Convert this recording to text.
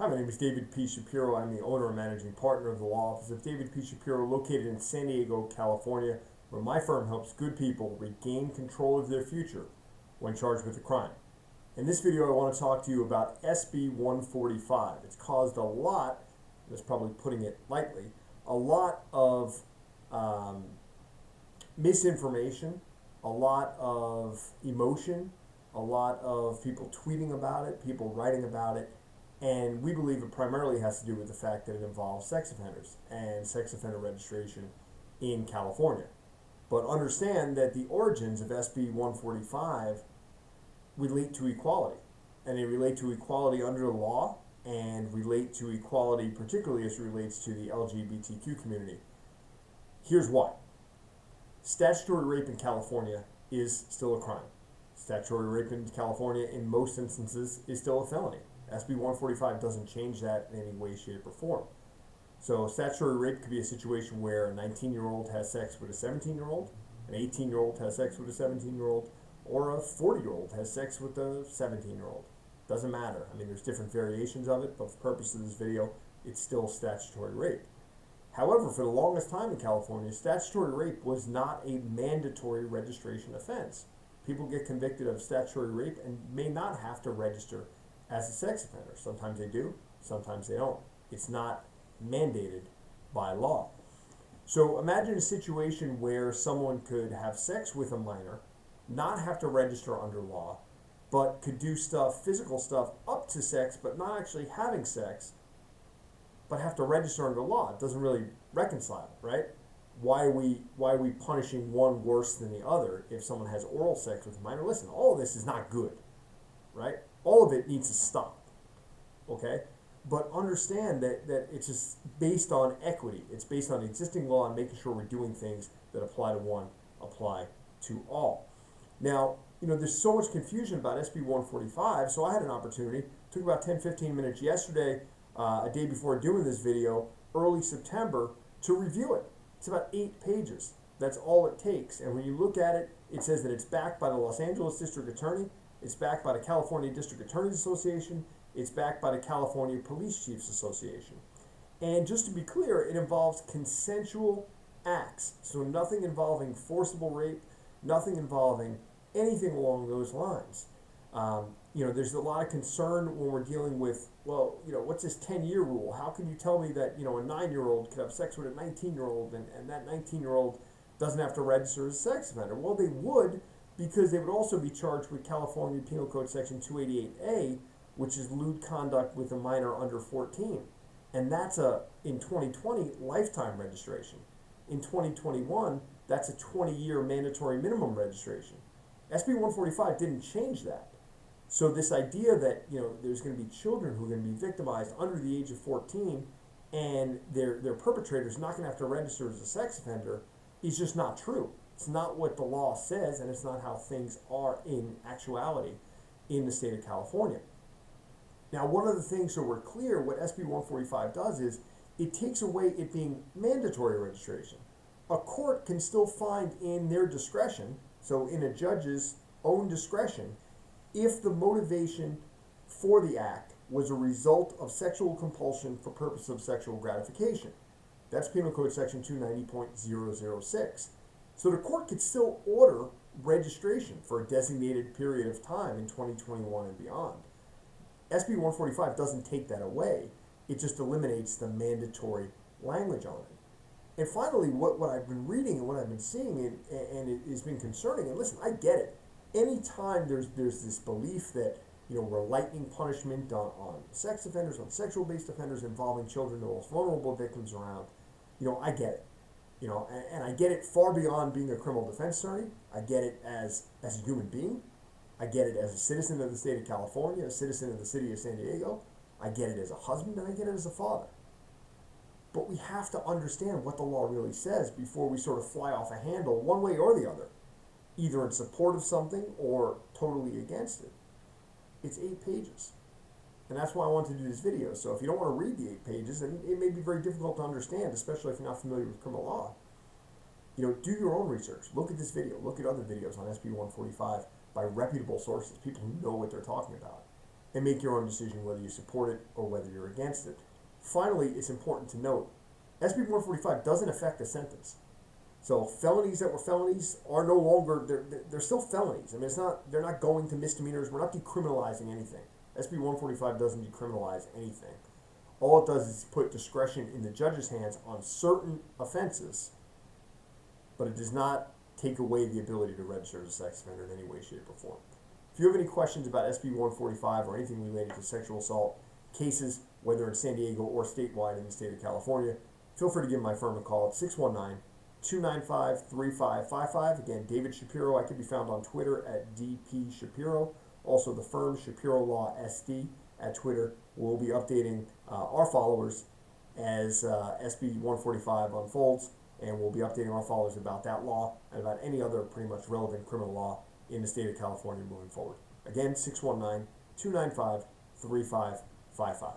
Hi, my name is David P. Shapiro. I'm the owner and managing partner of the law office of David P. Shapiro, located in San Diego, California, where my firm helps good people regain control of their future when charged with a crime. In this video, I want to talk to you about SB 145. It's caused a lot, that's probably putting it lightly, a lot of misinformation, a lot of emotion, a lot of people tweeting about it, people writing about it. And we believe it primarily has to do with the fact that it involves sex offenders and sex offender registration in California. But understand that the origins of SB 145 relate to equality. And they relate to equality under the law and relate to equality particularly as it relates to the LGBTQ community. Here's why. Statutory rape in California is still a crime. Statutory rape in California in most instances is still a felony. SB 145 doesn't change that in any way, shape, or form. So statutory rape could be a situation where a 19-year-old has sex with a 17-year-old, an 18-year-old has sex with a 17-year-old, or a 40-year-old has sex with a 17-year-old. Doesn't matter. I mean, there's different variations of it, but for the purpose of this video, it's still statutory rape. However, for the longest time in California, statutory rape was not a mandatory registration offense. People get convicted of statutory rape and may not have to register as a sex offender. Sometimes they do, sometimes they don't. It's not mandated by law. So imagine a situation where someone could have sex with a minor, not have to register under law, but could do stuff, physical stuff, up to sex, but not actually having sex, but have to register under law. It doesn't really reconcile, right? Why are we punishing one worse than the other if someone has oral sex with a minor? Listen, all of this is not good, right? All of it needs to stop, okay? But understand that it's just based on equity. It's based on existing law and making sure we're doing things that apply to one, apply to all. Now, there's so much confusion about SB 145, so I had an opportunity, took about 10-15 minutes yesterday, a day before doing this video, early September, to review it. It's about 8 pages. That's all it takes. And when you look at it, it says that it's backed by the Los Angeles District Attorney, it's backed by the California District Attorneys Association, it's backed by the California Police Chiefs Association. And just to be clear, it involves consensual acts. So nothing involving forcible rape, nothing involving anything along those lines. There's a lot of concern when we're dealing with, what's this 10-year rule? How can you tell me that, a 9-year-old could have sex with a 19-year-old and that 19-year-old doesn't have to register as a sex offender? Well, they would, because they would also be charged with California Penal Code Section 288A, which is lewd conduct with a minor under 14. And that's in 2020, lifetime registration. In 2021, that's a 20-year mandatory minimum registration. SB 145 didn't change that. So this idea that, there's going to be children who are going to be victimized under the age of 14 and their perpetrator's not going to have to register as a sex offender is just not true. It's not what the law says, and it's not how things are in actuality in the state of California. Now, one of the things, so we're clear, what SB 145 does is it takes away it being mandatory registration. A court can still find in their discretion, so in a judge's own discretion, if the motivation for the act was a result of sexual compulsion for purpose of sexual gratification. That's Penal Code Section 290.006. So the court could still order registration for a designated period of time in 2021 and beyond. SB 145 doesn't take that away. It just eliminates the mandatory language on it. And finally, what I've been reading and what I've been seeing, and it has been concerning, and listen, I get it. Anytime there's this belief that, we're lightening punishment on sex offenders, on sexual-based offenders involving children, the most vulnerable victims around, I get it. And I get it far beyond being a criminal defense attorney. I get it as a human being. I get it as a citizen of the state of California, a citizen of the city of San Diego. I get it as a husband, and I get it as a father. But we have to understand what the law really says before we sort of fly off a handle one way or the other, either in support of something or totally against it. It's 8 pages. And that's why I wanted to do this video. So if you don't want to read the 8 pages, and it may be very difficult to understand, especially if you're not familiar with criminal law, do your own research. Look at this video. Look at other videos on SB 145 by reputable sources, people who know what they're talking about. and make your own decision whether you support it or whether you're against it. Finally, it's important to note, SB 145 doesn't affect the sentence. So felonies that were felonies are no longer, they're still felonies. I mean, they're not going to misdemeanors. We're not decriminalizing anything. SB 145 doesn't decriminalize anything. All it does is put discretion in the judge's hands on certain offenses, but it does not take away the ability to register as a sex offender in any way, shape, or form. If you have any questions about SB 145 or anything related to sexual assault cases, whether in San Diego or statewide in the state of California, feel free to give my firm a call at 619-295-3555. Again, David Shapiro. I can be found on Twitter at DP Shapiro. Also, the firm Shapiro Law SD at Twitter. We'll be updating our followers as SB 145 unfolds, and we'll be updating our followers about that law and about any other pretty much relevant criminal law in the state of California moving forward. Again, 619-295-3555.